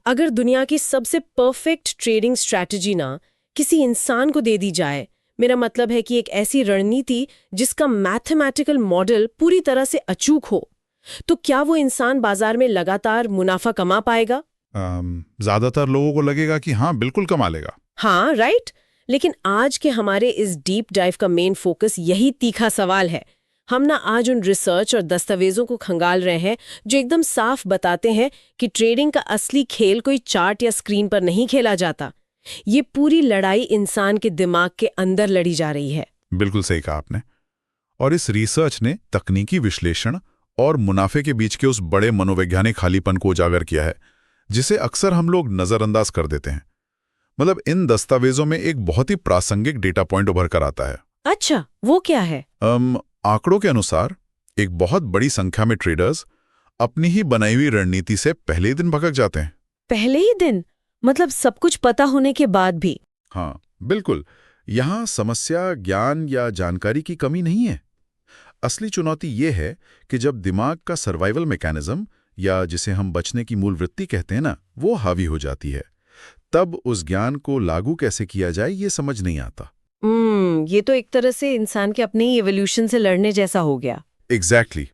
अगर दुनिया की सबसे परफेक्ट ट्रेडिंग स्ट्रैटेजी ना किसी इंसान को दे दी जाए, मेरा मतलब है कि एक ऐसी रणनीति जिसका मैथमेटिकल मॉडल पूरी तरह से अचूक हो, तो क्या वो इंसान बाजार में लगातार मुनाफा कमा पाएगा? ज्यादातर लोगों को लगेगा कि हाँ, बिल्कुल कमा लेगा। हाँ, राइट। लेकिन आज के हमारे इस डीप डाइव का मेन फोकस यही तीखा सवाल है। हम ना आज उन रिसर्च और दस्तावेजों को खंगाल रहे हैं जो एकदम साफ बताते हैं कि ट्रेडिंग का असली खेल कोई चार्ट या स्क्रीन पर नहीं खेला जाता। ये पूरी लड़ाई इंसान के दिमाग के अंदर लड़ी जा रही है। बिल्कुल सही कहा आपने। और इस रिसर्च ने तकनीकी विश्लेषण और मुनाफे के बीच के उस बड़े मनोवैज्ञानिक खालीपन को उजागर किया है जिसे अक्सर हम लोग नजरअंदाज कर देते हैं। मतलब इन दस्तावेजों में एक बहुत ही प्रासंगिक डेटा पॉइंट उभर कर आता है। अच्छा, वो क्या है? आंकड़ों के अनुसार एक बहुत बड़ी संख्या में ट्रेडर्स अपनी ही बनाई हुई रणनीति से पहले ही दिन भटक जाते हैं। पहले ही दिन? मतलब सब कुछ पता होने के बाद भी? हाँ, बिल्कुल। यहां समस्या ज्ञान या जानकारी की कमी नहीं है। असली चुनौती ये है कि जब दिमाग का सर्वाइवल मैकेनिज्म, या जिसे हम बचने की मूल वृत्ति कहते हैं ना, वो हावी हो जाती है, तब उस ज्ञान को लागू कैसे किया जाए ये समझ नहीं आता। ये तो एक तरह से इंसान के अपने ही एवोल्यूशन से लड़ने जैसा हो गया। एग्जैक्टली।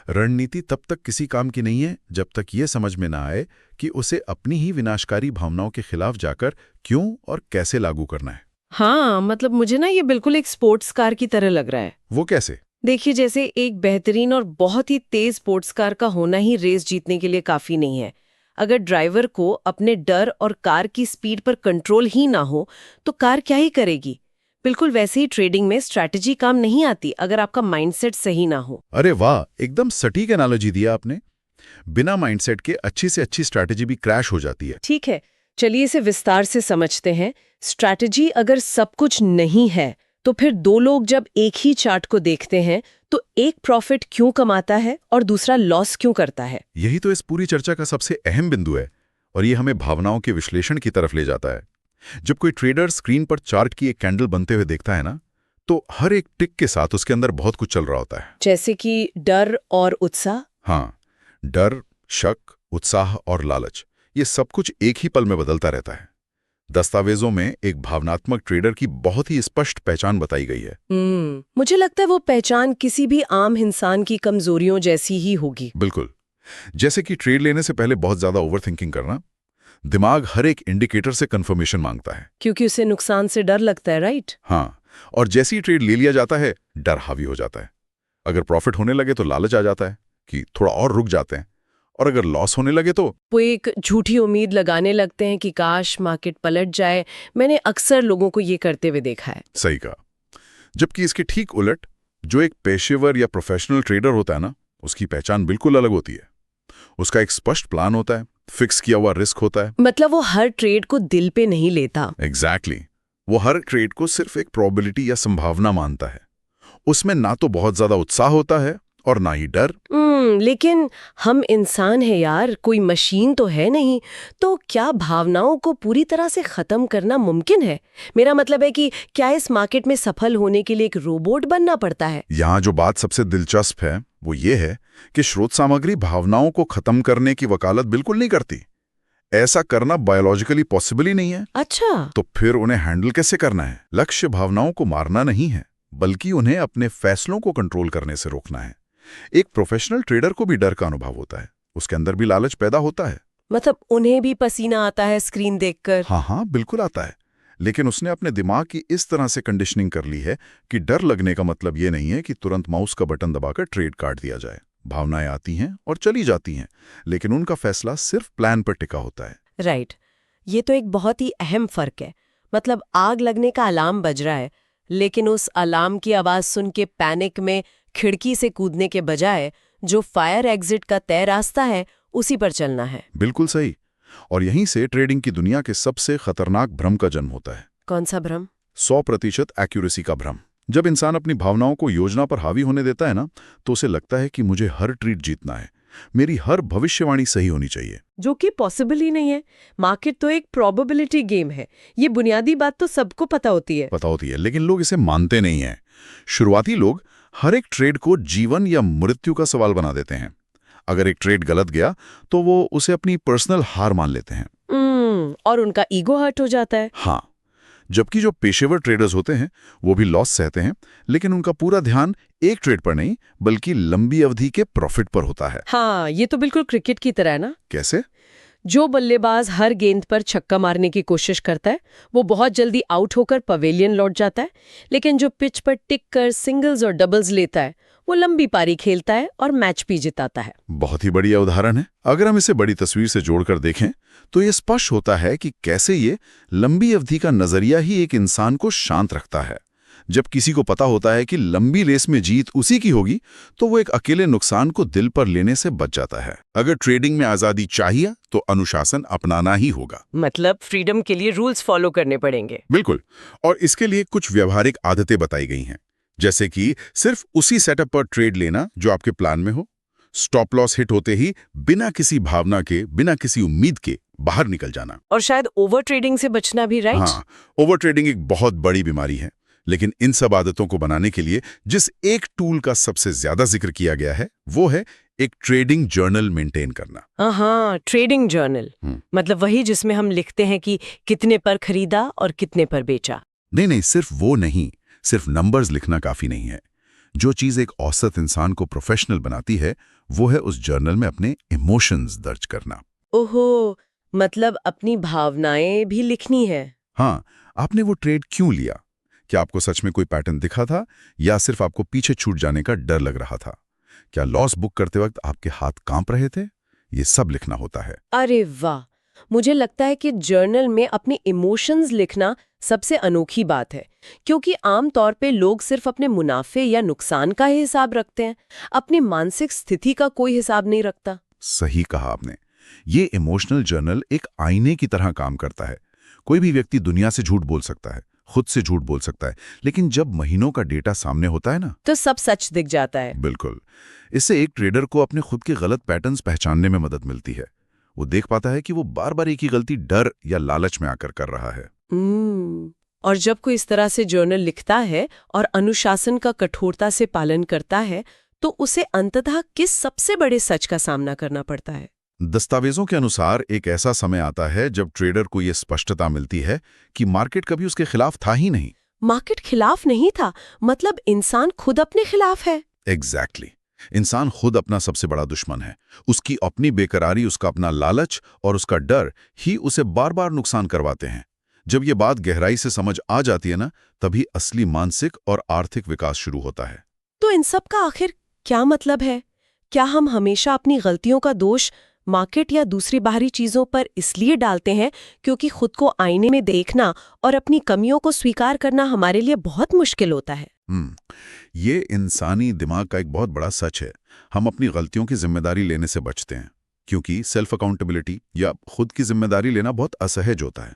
रणनीति तब तक किसी काम की नहीं है जब तक ये समझ में ना आए कि उसे अपनी ही विनाशकारी भावनाओं के खिलाफ जाकर क्यों और कैसे लागू करना है। हाँ, मतलब मुझे ना ये बिल्कुल एक स्पोर्ट्स कार की तरह लग रहा है। वो कैसे? देखिए, जैसे एक बेहतरीन और बहुत ही तेज स्पोर्ट्स कार का होना ही रेस जीतने के लिए काफी नहीं है। अगर ड्राइवर को अपने डर और कार की स्पीड पर कंट्रोल ही ना हो तो कार क्या ही करेगी। बिल्कुल वैसे ही ट्रेडिंग में स्ट्रैटेजी काम नहीं आती अगर आपका माइंडसेट सही ना हो। अरे वाह, एकदम सटीक एनालॉजी दिया आपने। बिना माइंडसेट के अच्छी से अच्छी स्ट्रैटेजी भी क्रैश हो जाती है। ठीक है, चलिए इसे विस्तार से समझते हैं। स्ट्रैटेजी अगर सब कुछ नहीं है तो फिर दो लोग जब एक ही चार्ट को देखते हैं तो एक प्रॉफिट क्यों कमाता है और दूसरा लॉस क्यों करता है? यही तो इस पूरी चर्चा का सबसे अहम बिंदु है और ये हमें भावनाओं के विश्लेषण की तरफ ले जाता है। जब कोई ट्रेडर स्क्रीन पर चार्ट की एक कैंडल बनते हुए देखता है ना, तो हर एक टिक के साथ उसके अंदर बहुत कुछ चल रहा होता है। जैसे कि डर और उत्साह। हाँ, डर, शक, उत्साह और लालच, ये सब कुछ एक ही पल में बदलता रहता है। दस्तावेजों में एक भावनात्मक ट्रेडर की बहुत ही स्पष्ट पहचान बताई गई है। मुझे लगता है वो पहचान किसी भी आम इंसान की कमजोरियों जैसी ही होगी। बिल्कुल। जैसे कि ट्रेड लेने से पहले बहुत ज्यादा ओवरथिंकिंग करना। दिमाग हर एक इंडिकेटर से कंफर्मेशन मांगता है क्योंकि उसे नुकसान से डर लगता है, राइट? हाँ, और जैसे ही ट्रेड ले लिया जाता है, डर हावी हो जाता है। अगर प्रॉफिट होने लगे तो लालच आ जाता है कि थोड़ा और रुक जाते हैं, और अगर लॉस होने लगे तो वो एक झूठी उम्मीद लगाने लगते हैं कि काश मार्केट पलट जाए। मैंने अक्सर लोगों को ये करते हुए देखा है। सही कहा। जबकि इसके ठीक उलट, जो एक पेशेवर या प्रोफेशनल ट्रेडर होता है ना, उसकी पहचान बिल्कुल अलग होती है। उसका एक स्पष्ट प्लान होता है, फिक्स किया हुआ रिस्क होता है। मतलब वो हर ट्रेड को दिल पे नहीं लेता। एग्जैक्टली। वो हर ट्रेड को सिर्फ एक प्रोबेबिलिटी या संभावना मानता है। उसमें ना तो बहुत ज्यादा उत्साह होता है और ना ही डर। लेकिन हम इंसान हैं यार, कोई मशीन तो है नहीं। तो क्या भावनाओं को पूरी तरह से खत्म करना मुमकिन है? मेरा मतलब है कि क्या इस मार्केट में सफल होने के लिए एक रोबोट बनना पड़ता है? यहाँ जो बात सबसे दिलचस्प है वो ये है कि स्रोत सामग्री भावनाओं को खत्म करने की वकालत बिल्कुल नहीं करती। ऐसा करना बायोलॉजिकली पॉसिबल ही नहीं है। अच्छा, तो फिर उन्हें हैंडल कैसे करना है? लक्ष्य भावनाओं को मारना नहीं है, बल्कि उन्हें अपने फैसलों को कंट्रोल करने से रोकना है। एक प्रोफेशनल ट्रेडर को भी डर का अनुभव होता है, उसके अंदर भी लालच पैदा होता है। मतलब उन्हें भी पसीना आता है स्क्रीन देखकर? हाँ, बिल्कुल आता है। लेकिन उसने अपने दिमाग की इस तरह से कंडीशनिंग कर ली है कि डर लगने का मतलब ये नहीं है कि तुरंत माउस का बटन दबाकर ट्रेड काट दिया जाए। भावनाएं आती हैं और चली जाती हैं, लेकिन उनका फैसला सिर्फ प्लान पर टिका होता है। राइट। ये तो एक बहुत ही अहम फर्क है। मतलब आग लगने का अलार्म बज रहा है, लेकिन उस अलार्म की आवाज सुन के पैनिक में खिड़की से कूदने के बजाय जो फायर एग्जिट का तय रास्ता है उसी पर चलना है। बिल्कुल सही। और यहीं से ट्रेडिंग की दुनिया के सबसे खतरनाक भ्रम का जन्म होता है। कौन सा भ्रम? 100% एक्यूरेसी का भ्रम। जब इंसान अपनी भावनाओं को योजना पर हावी होने देता है ना, तो उसे लगता है कि मुझे हर ट्रेड जीतना है, मेरी हर भविष्यवाणी सही होनी चाहिए। जो कि पॉसिबल ही नहीं है। मार्केट तो एक प्रोबेबिलिटी गेम है। ये बुनियादी बात तो सबको पता होती है, लेकिन लोग इसे मानते नहीं हैं। शुरुआती लोग हर एक ट्रेड को जीवन या मृत्यु का सवाल बना देते हैं। अगर एक ट्रेड गलत गया तो वो उसे अपनी पर्सनल हार मान लेते हैं। और उनका ईगो हर्ट हो जाता है। हाँ, जबकि जो पेशेवर ट्रेडर्स होते हैं वो भी लॉस सहते हैं, लेकिन उनका पूरा ध्यान एक ट्रेड पर नहीं बल्कि लंबी अवधि के प्रॉफिट पर होता है। हाँ, ये तो बिल्कुल क्रिकेट की तरह है ना। कैसे? जो बल्लेबाज हर गेंद पर छक्का मारने की कोशिश करता है वो बहुत जल्दी आउट होकर पवेलियन लौट जाता है, लेकिन जो पिच पर टिक कर सिंगल्स और डबल्स लेता है वो लंबी पारी खेलता है और मैच भी जिताता है। बहुत ही बढ़िया उदाहरण है। अगर हम इसे बड़ी तस्वीर से जोड़कर देखें तो ये स्पष्ट होता है कि कैसे ये लंबी अवधि का नजरिया ही एक इंसान को शांत रखता है। जब किसी को पता होता है कि लंबी रेस में जीत उसी की होगी तो वो एक अकेले नुकसान को दिल पर लेने से बच जाता है। अगर ट्रेडिंग में आजादी चाहिए तो अनुशासन अपनाना ही होगा। मतलब फ्रीडम के लिए रूल्स फॉलो करने पड़ेंगे। बिल्कुल, और इसके लिए कुछ व्यवहारिक आदतें बताई गई हैं, जैसे कि सिर्फ उसी सेटअप पर ट्रेड लेना जो आपके प्लान में हो, स्टॉप लॉस हिट होते ही बिना किसी भावना के, बिना किसी उम्मीद के बाहर निकल जाना, और शायद ओवर ट्रेडिंग से बचना भी, राइट? हाँ, ओवर ट्रेडिंग एक बहुत बड़ी बीमारी है, लेकिन इन सब आदतों को बनाने के लिए जिस एक टूल का सबसे ज्यादा जिक्र किया गया है वो है एक ट्रेडिंग जर्नल मेंटेन करना। हाँ, ट्रेडिंग जर्नल मतलब वही जिसमें हम लिखते हैं कि कितने पर खरीदा और कितने पर बेचा। नहीं, सिर्फ वो नहीं, सिर्फ नंबर्स लिखना काफी नहीं है। जो चीज एक औसत इंसान को प्रोफेशनल बनाती है वो है उस जर्नल में अपने इमोशंस दर्ज करना। ओहो, मतलब अपनी भावनाएं भी लिखनी है। हाँ, आपने वो ट्रेड क्यों लिया? क्या आपको सच में कोई पैटर्न दिखा था या सिर्फ आपको पीछे छूट जाने का डर लग रहा था? क्या लॉस बुक करते वक्त आपके हाथ कांप रहे थे? ये सब लिखना होता है। अरे वाह, मुझे लगता है कि जर्नल में अपने इमोशंस लिखना सबसे अनोखी बात है, क्योंकि आमतौर पे लोग सिर्फ अपने मुनाफे या नुकसान का ही हिसाब रखते हैं, अपनी मानसिक स्थिति का कोई हिसाब नहीं रखता। सही कहा आपने। ये इमोशनल जर्नल एक आईने की तरह काम करता है। कोई भी व्यक्ति दुनिया से झूठ बोल सकता है, खुद से झूठ बोल सकता है, लेकिन जब महीनों का डेटा सामने होता है ना, तो सब सच दिख जाता है। बिल्कुल। इससे एक ट्रेडर को अपने खुद के गलत पैटर्न्स पहचानने में मदद मिलती है। वो देख पाता है कि वो बार बार एक ही गलती डर या लालच में आकर कर रहा है। और जब कोई इस तरह से जर्नल लिखता है और अनुशासन का कठोरता से पालन करता है तो उसे अंततः किस सबसे बड़े सच का सामना करना पड़ता है? दस्तावेजों के अनुसार एक ऐसा समय आता है जब ट्रेडर को ये स्पष्टता मिलती है कि मार्केट कभी उसके खिलाफ था ही नहीं। मार्केट खिलाफ नहीं था, मतलब इंसान खुद अपने खिलाफ है। एग्जैक्टली। इंसान खुद अपना सबसे बड़ा दुश्मन है। उसकी अपनी बेकरारी, उसका अपना लालच और उसका डर ही उसे बार बार नुकसान करवाते हैं। जब ये बात गहराई से समझ आ जाती है ना, तभी असली मानसिक और आर्थिक विकास शुरू होता है। तो इन सब का आखिर क्या मतलब है? क्या हम हमेशा अपनी गलतियों का दोष मार्केट या दूसरी बाहरी चीजों पर इसलिए डालते हैं क्योंकि खुद को आईने में देखना और अपनी कमियों को स्वीकार करना हमारे लिए बहुत मुश्किल होता है? ये इंसानी दिमाग का एक बहुत बड़ा सच है। हम अपनी गलतियों की जिम्मेदारी लेने से बचते हैं क्योंकि सेल्फ अकाउंटेबिलिटी या खुद की जिम्मेदारी लेना बहुत असहज होता है।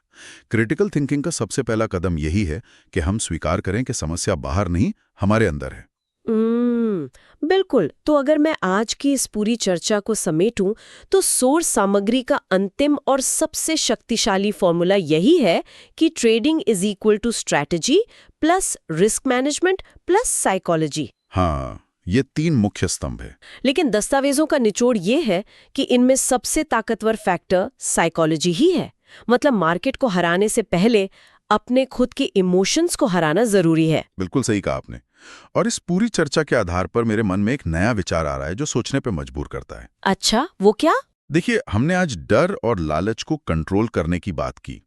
क्रिटिकल थिंकिंग का सबसे पहला कदम यही है कि हम स्वीकार करें कि समस्या बाहर नहीं, हमारे अंदर है। बिल्कुल। तो अगर मैं आज की इस पूरी चर्चा को समेटूं तो सोर्स सामग्री का अंतिम और सबसे शक्तिशाली फॉर्मूला यही है कि trading is equal to strategy plus risk management plus psychology. हाँ, ये 3 मुख्य स्तंभ है। लेकिन दस्तावेजों का निचोड़ ये है कि इनमें सबसे ताकतवर फैक्टर साइकोलॉजी ही है। मतलब मार्केट को हराने से पहले अपने खुद के इमोशंस को हराना जरूरी है। बिल्कुल सही कहा आपने। और इस पूरी चर्चा के आधार पर मेरे मन में एक नया विचार आ रहा है जो सोचने पे मजबूर करता है। अच्छा, वो क्या? देखिए, हमने आज डर और लालच को कंट्रोल करने की बात की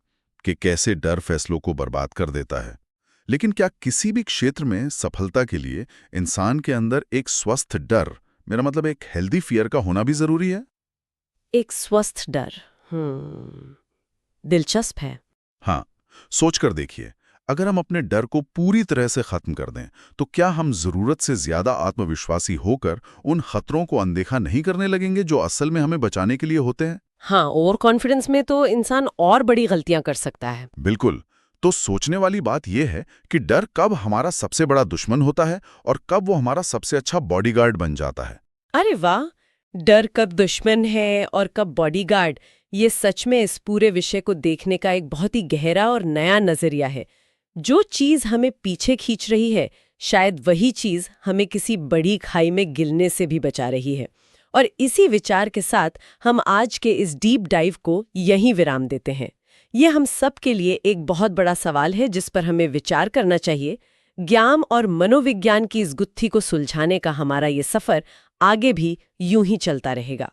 कि कैसे डर फैसलों को बर्बाद कर देता है। लेकिन क्या किसी भी क्षेत्र में सफलता के लिए इंसान के अंदर एक स्वस्थ डर, मेरा मतलब एक हेल्दी फियर का होना भी जरूरी है? एक स्वस्थ डर, दिलचस्प है। हाँ, सोचकर देखिए, अगर हम अपने डर को पूरी तरह से खत्म कर दें तो क्या हम जरूरत से ज्यादा आत्मविश्वासी होकर उन खतरों को अनदेखा नहीं करने लगेंगे जो असल में हमें बचाने के लिए होते हैं? हाँ, ओवर कॉन्फिडेंस में तो इंसान और बड़ी गलतियां कर सकता है। बिल्कुल। तो सोचने वाली बात यह है कि डर कब हमारा सबसे बड़ा दुश्मन होता है और कब वो हमारा सबसे अच्छा बॉडीगार्ड बन जाता है। अरे वाह, डर कब दुश्मन है और कब बॉडीगार्ड, ये सच में इस पूरे विषय को देखने का एक बहुत ही गहरा और नया नजरिया है। जो चीज हमें पीछे खींच रही है, शायद वही चीज हमें किसी बड़ी खाई में गिरने से भी बचा रही है। और इसी विचार के साथ हम आज के इस डीप डाइव को यहीं विराम देते हैं। ये हम सब के लिए एक बहुत बड़ा सवाल है जिस पर हमें विचार करना चाहिए। ज्ञान और मनोविज्ञान की इस गुत्थी को सुलझाने का हमारा ये सफर आगे भी यूं ही चलता रहेगा।